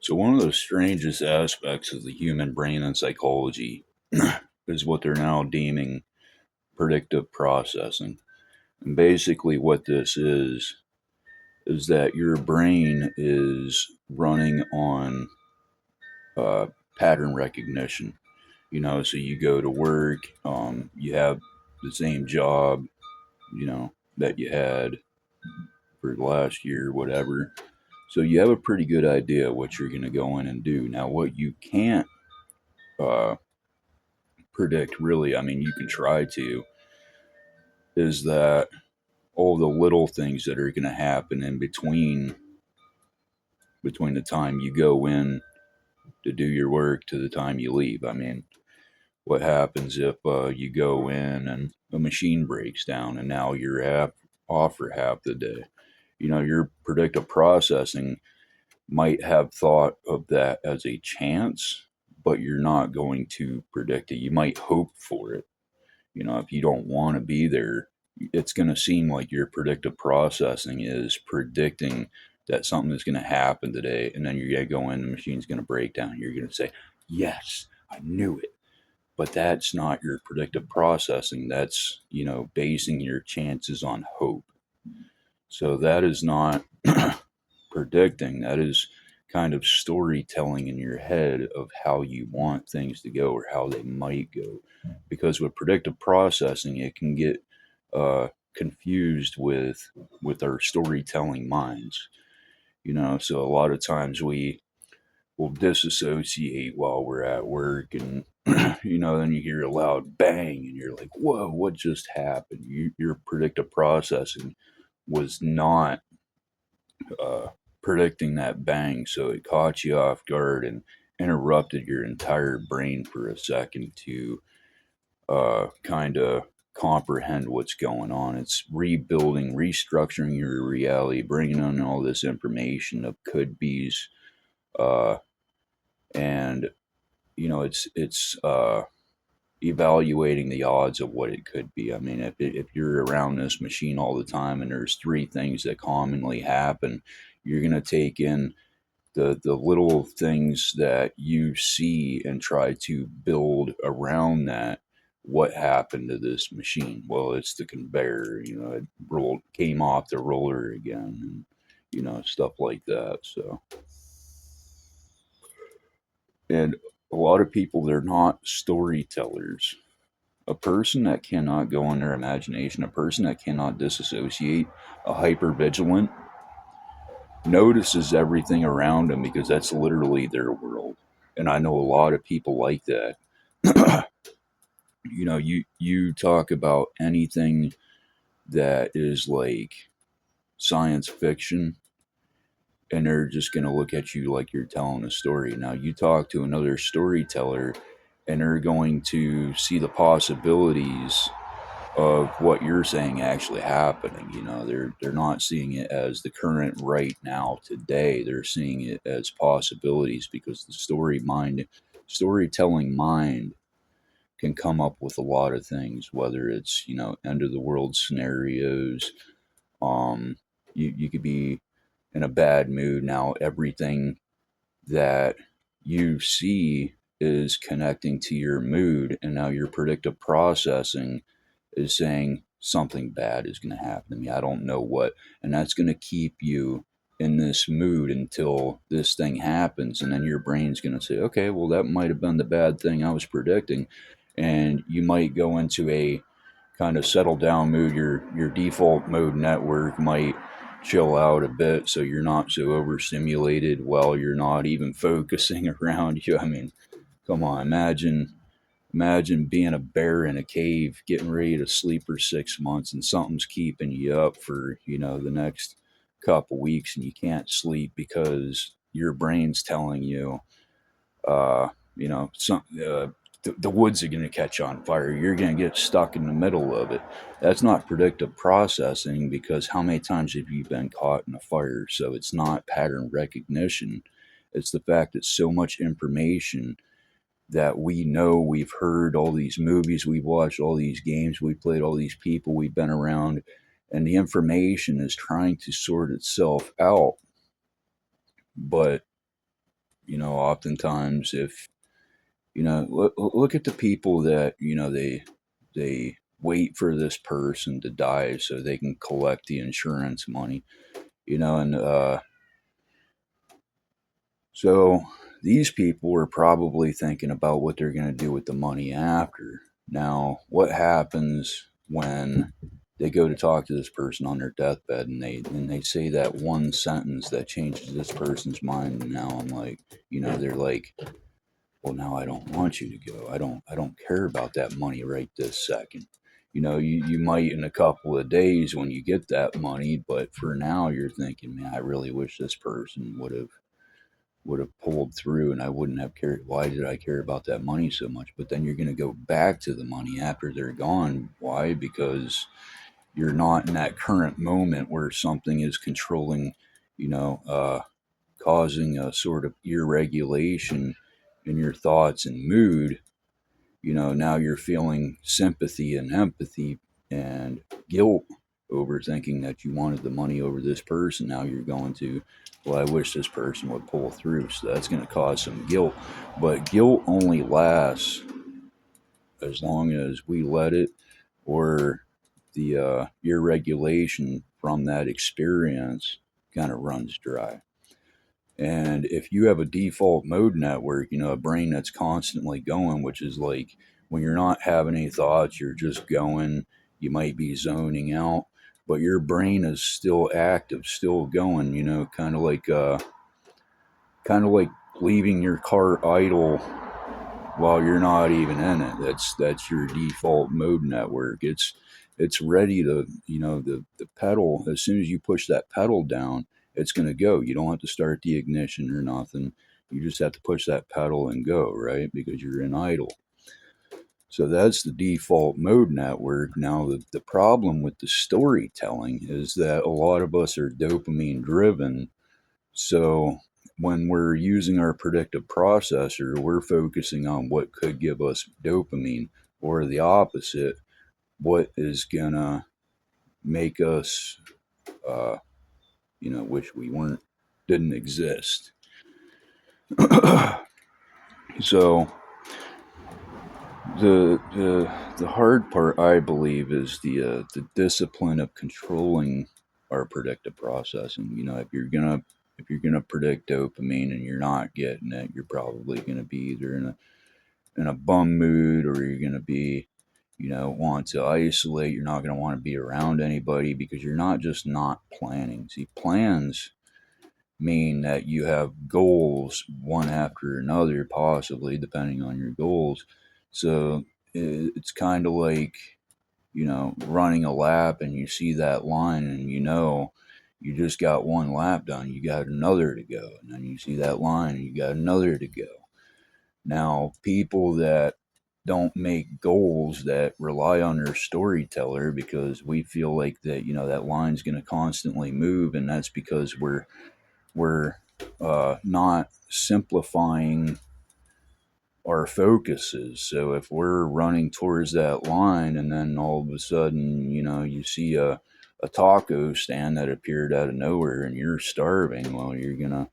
So, one of the strangest aspects of the human brain and psychology is what they're now deeming predictive processing. And basically, what this is that your brain is running on uh, pattern recognition. So you go to work, you have the same job, that you had for last year, whatever. So you have a pretty good idea what you're going to go in and do. Now, what you can't uh, predict, really, I mean, you can try to, is that all the little things that are going to happen in between the time you go in to do your work to the time you leave. I mean, what happens if you go in and a machine breaks down and now you're off for half the day? Your predictive processing might have thought of that as a chance, but you're not going to predict it. You might hope for it. If you don't want to be there, it's going to seem like your predictive processing is predicting that something is going to happen today. And then you're going to go in, the machine's going to break down. You're going to say, yes, I knew it. But that's not your predictive processing. That's, basing your chances on hope. So that is not predicting. That is kind of storytelling in your head of how you want things to go or how they might go. Because with predictive processing, it can get confused with our storytelling minds. So a lot of times we will disassociate while we're at work, and then you hear a loud bang, and you're like, "Whoa, what just happened?" Your predictive processing was not predicting that bang, so it caught you off guard and interrupted your entire brain for a second to kind of comprehend what's going on. It's rebuilding, restructuring your reality, bringing in all this information of could be's, uh, and it's evaluating the odds of what it could be. I mean, if you're around this machine all the time and there's three things that commonly happen, you're going to take in the little things that you see and try to build around that. What happened to this machine? Well, it's the conveyor. It came off the roller again, and stuff like that. So, and a lot of people, they're not storytellers. A person that cannot go in their imagination, a person that cannot disassociate, a hyper vigilant, notices everything around them because that's literally their world. And I know a lot of people like that. You talk about anything that is like science fiction, and they're just going to look at you like you're telling a story. Now, you talk to another storyteller, and they're going to see the possibilities of what you're saying actually happening. They're not seeing it as the current right now today. They're seeing it as possibilities because the storytelling mind can come up with a lot of things, whether it's end of the world scenarios. um you could be in a bad mood. Now everything that you see is connecting to your mood, and now your predictive processing is saying something bad is going to happen to me. I don't know what. And that's going to keep you in this mood until this thing happens. And then your brain's going to say, okay, well, that might have been the bad thing I was predicting. And you might go into a kind of settle down mood. Your default mode network might chill out a bit so you're not so overstimulated while you're not even focusing around you. I mean, come on, imagine being a bear in a cave, getting ready to sleep for 6 months, and something's keeping you up for the next couple weeks, and you can't sleep because your brain's telling you, some the woods are going to catch on fire. You're going to get stuck in the middle of it. That's not predictive processing, because how many times have you been caught in a fire? So it's not pattern recognition. It's the fact that so much information that we know, we've heard all these movies, we've watched all these games, we've played all these people, we've been around, and the information is trying to sort itself out. But oftentimes if look at the people that they wait for this person to die so they can collect the insurance money, and so these people are probably thinking about what they're going to do with the money after. Now, what happens when they go to talk to this person on their deathbed and they say that one sentence that changes this person's mind? And now I'm like, they're like, well, now I don't want you to go. I don't care about that money right this second. You might in a couple of days when you get that money, but for now you're thinking, man, I really wish this person would have pulled through and I wouldn't have cared. Why did I care about that money so much? But then you're going to go back to the money after they're gone. Why? Because you're not in that current moment where something is controlling, you know, uh, causing a sort of irregulation in your thoughts and mood. Now you're feeling sympathy and empathy and guilt over thinking that you wanted the money over this person. Now you're going to, well, I wish this person would pull through. So that's going to cause some guilt. But guilt only lasts as long as we let it, or the irregulation from that experience kind of runs dry. And if you have a default mode network, a brain that's constantly going, which is like when you're not having any thoughts, you're just going, you might be zoning out, but your brain is still active, still going, kind of like leaving your car idle while you're not even in it. That's your default mode network. It's ready to, the pedal, as soon as you push that pedal down, it's going to go. You don't have to start the ignition or nothing. You just have to push that pedal and go, right? Because you're in idle. So that's the default mode network. Now, the problem with the storytelling is that a lot of us are dopamine driven. So when we're using our predictive processor, we're focusing on what could give us dopamine, or the opposite, what is gonna make us, uh, wish we didn't exist. So the hard part, I believe, is the discipline of controlling our predictive processing. If you're gonna predict dopamine and you're not getting it, you're probably gonna be either in a bum mood, or you're gonna be, want to isolate. You're not gonna want to be around anybody because you're not just not planning. See, plans mean that you have goals one after another, possibly depending on your goals. So it's kind of like, running a lap and you see that line and you just got one lap done, you got another to go. And then you see that line and you got another to go. Now, people that don't make goals, that rely on their storyteller, because we feel like that, that line's going to constantly move, and that's because we're not simplifying our focuses. So if we're running towards that line and then all of a sudden, you see a taco stand that appeared out of nowhere and you're starving, well, you're not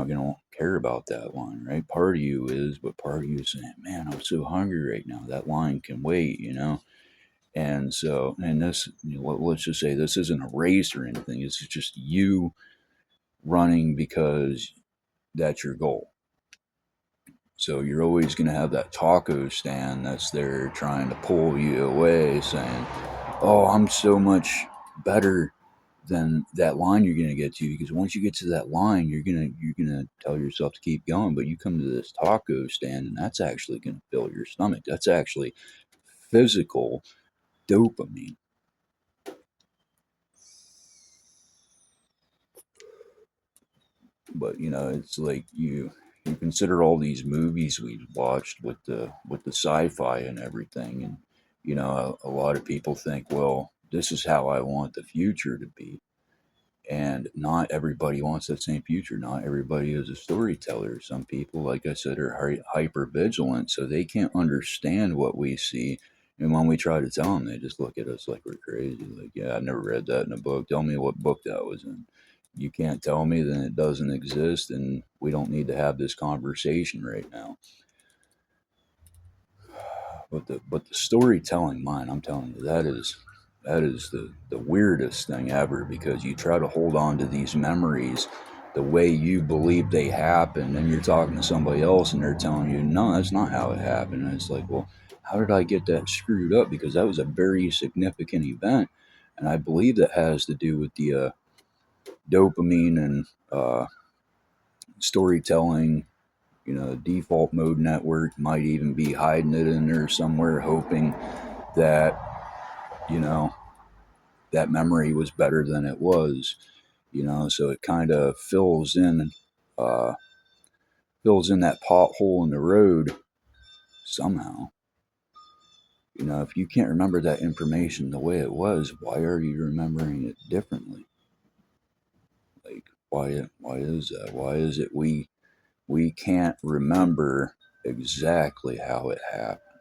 going to care about that line, right? Part of you is, but part of you is saying, man, I'm so hungry right now. That line can wait. And so, and this, let's just say this isn't a race or anything. It's just you running because that's your goal. So you're always going to have that taco stand that's there trying to pull you away, saying, "Oh, I'm so much better than that line you're going to get to." Because once you get to that line, you're gonna tell yourself to keep going. But you come to this taco stand, and that's actually going to fill your stomach. That's actually physical dopamine. But it's like you consider all these movies we've watched with the sci-fi and everything, and a lot of people think, well, this is how I want the future to be. And not everybody wants that same future. Not everybody is a storyteller. Some people, like I said, are hyper vigilant, so they can't understand what we see. And when we try to tell them, they just look at us like we're crazy. Like, yeah, I've never read that in a book. Tell me what book that was in. you can't tell me, then it doesn't exist, and we don't need to have this conversation right now. But the storytelling mind, I'm telling you, that is the weirdest thing ever, because you try to hold on to these memories the way you believe they happened, and you're talking to somebody else and they're telling you, no, that's not how it happened. And it's like, well, how did I get that screwed up? Because that was a very significant event, and I believe that has to do with the dopamine and storytelling. Default mode network might even be hiding it in there somewhere, hoping that you know that memory was better than it was. So it kind of uh, fills in that pothole in the road somehow. If you can't remember that information the way it was, why are you remembering it differently? Like, why is that? Why is it we can't remember exactly how it happened?